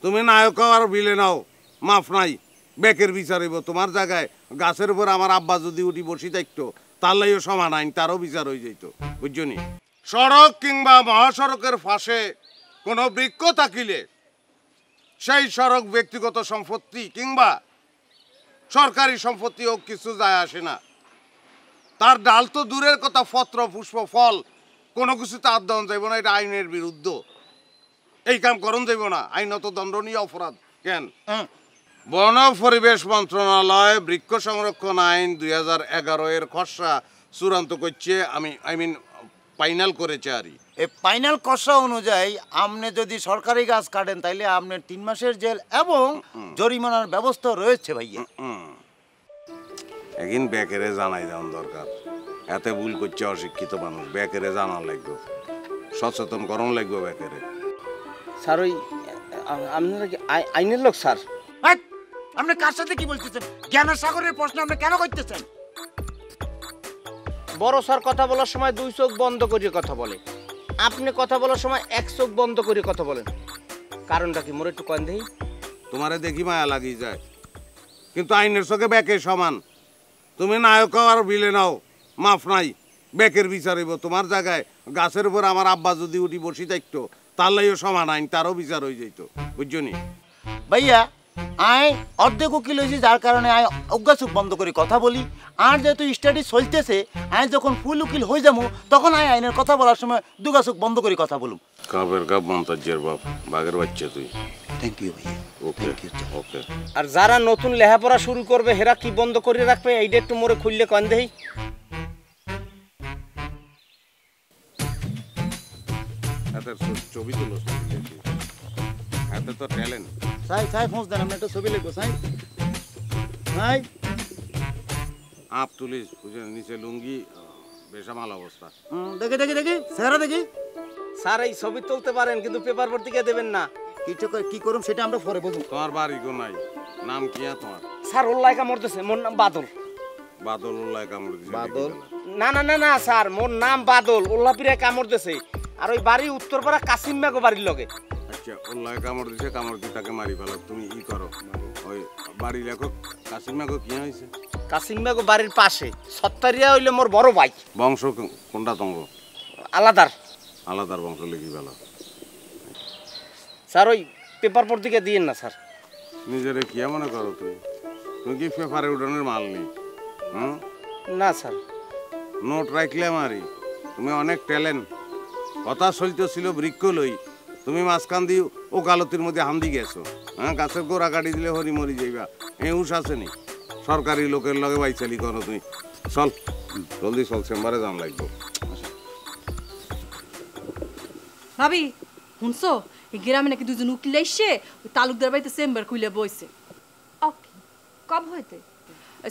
তুমি নায়ক আর বিলে নাও মাফ নাই বেকের বিচার হইব তোমার জায়গায় গাছের উপর আমার আব্বা যদি উঠি বসি থাকতো তাহলেও সমান আইন তারও বিচার হয়ে যেত বুঝছনি সড়ক কিংবা মহাসড়কের পাশে কোনো বৃক্ষ থাকিলে সেই সড়ক ব্যক্তিগত সম্পত্তি কিংবা সরকারি সম্পত্তি হোক কিছু যায় আসে না তার ডাল তো দূরের কথা পত্র পুষ্প ফল কোনো কিছুতে হাত দেওয়া যাইব না এটা আইনের বিরুদ্ধ এই কাম করণ যাইব না আইনত দণ্ডনীয় অপরাধ কেন বন পরিবেশ মন্ত্রণালয় বৃক্ষ সংরক্ষণ আইন 2011 এর খসড়া চূড়ান্ত করছে ফাইনাল করেছে আর এই ফাইনাল খসড়া অনুযায়ী আপনি যদি সরকারি গাছ কাটেন তাইলে আপনার 3 মাসের জেল এবং জরিমানার ব্যবস্থা রয়েছে ভাইয়া একদিন বেকেরে জানাই দেওয়ার দরকার এতে ভুল করছে অশিক্ষিত মানুষ বেকেরে জানা লাগবে সচেতন করণ লাগবে বেকেরে স্যার ওই আপনারা কি আইনের লোক স্যার আপনি কার সাথে কি বলতেছেন জ্ঞানের সাগরের প্রশ্ন আপনি কেন করতেছেন বড় স্যার কথা বলার সময় 2 চোখ বন্ধ করে কথা বলে আপনি কথা বলার সময় 1 চোখ বন্ধ করে কথা বলেন কারণটা কি মোরে একটু কন দেই তোমারে দেখি মায়া লাগি যায় কিন্তু আইনের চোখে বেকের সমান তুমি নায়ক আর বিলে নাও মাফ নাই বেকের বিচার হইব তোমার জায়গায় গাছের উপর আমার আব্বা যদি উঠি বসি থাকতো তাহলেও সমান আইন তারও বিচার হয়ে যেত বুঝছনি ভাইয়া আই অর্ধেক উকিল হয়েছি যার কারণে আই অজ্ঞাসুক বন্ধ করে কথা বলি আর যেহেতু স্টাডি চলতেছে আই যখন ফুল উকিল হয়ে যাবো তখন আই আইনের কথা বলার সময় দুগাসুক বন্ধ করে কথা বলুম কাবের কাপ মন্তাজের বাপ বাঘের বাচ্চা তুই থ্যাংক ইউ ভাইয়া ওকে ওকে আর যারা নতুন লেখাপড়া শুরু করবে হেরা কি বন্ধ করে রাখবে এইটা একটু মোরে খুললে কন দেই এত ছবি তুলো এত তো ট্যালেন্ট সাই ফোন দেন আমরা একটা ছবি লিখবো সাই আপ তুলিস বুঝে নিচে লুঙ্গি বেসামাল অবস্থা দেখি স্যার দেখি স্যার এই ছবি তুলতে পারেন কিন্তু পেপার পত্রিকা দেবেন না কি করুম সেটা আমরা পরে বলবো তোমার বাড়ি গো নাই নাম কি তোমার স্যার উল্লাই কামড়তেছে মোর নাম বাদল বাদল উল্লাই কামড় দিছে বাদল না স্যার মোর নাম বাদল উল্লাপিরে কামড়তেছে আর ওই বাড়ি উত্তরপাড়া কাসিম মাগো বাড়ির লগে আচ্ছা উল্লাই কামড় দিছে কামড় দিয়ে তাকে মারি ফেলো তুমি ই করো ওই বাড়ি লেখক কাসিম মাগো কি হয়েছে কাসিম মাগো বাড়ির পাশে সত্তারিয়া হইলে মোর বড় ভাই বংশ কোনটা তঙ্গ আলাদার বংশ লিখি ফেলো স্যার ওই পেপার পত্রিকা দিয়েন না স্যার নিজেরে কি মনে করো তুমি কি পেপারে উঠানোর মাল নেই না স্যার নোট রাখলে মারি তুমি অনেক ট্যালেন্ট কথা চলতেছিল বৃক্ষ লই তুমি মাঝখান দিয়ে ওকালতির মধ্যে হান্দি গেছো হ্যাঁ গাছের গোড়া কাটি দিলে হরি মরি যাইবা এই হুশ আসেনি সরকারি লোকের লগে বাইচালি করো তুমি চল জলদি চল চেম্বারে যাম লাগবো ভাবি শুনছো এই গ্রামে নাকি দুজন উকিল এসে তালুকদার বাড়িতে চেম্বার খুলে বইছে কব হইতে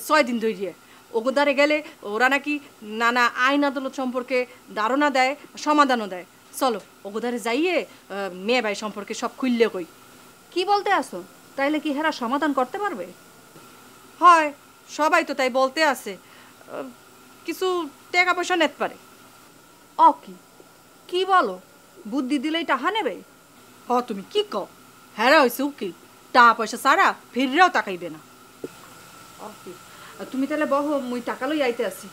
6 দিন ধরিয়ে ওগোদারে গেলে ওরা নাকি নানা আইন আদালত সম্পর্কে ধারণা দেয় সমাধানও দেয় চলো ওগোদারে যাইয়ে মেয়ে ভাই সম্পর্কে সব খুললে কই কি বলতে আসো তাইলে কি হেরা সমাধান করতে পারবে হয় সবাই তো তাই বলতে আছে কিছু টাকা পয়সা নিতে পারে কি বলো বুদ্ধি দিলেই টাকা নেবে তুমি কি কও হেরা হইছে উকিল টাকা পয়সা সারা ফিররেও তাকাইবে না তুমি তাহলে বহ মুই টাকা লই আইতে আসি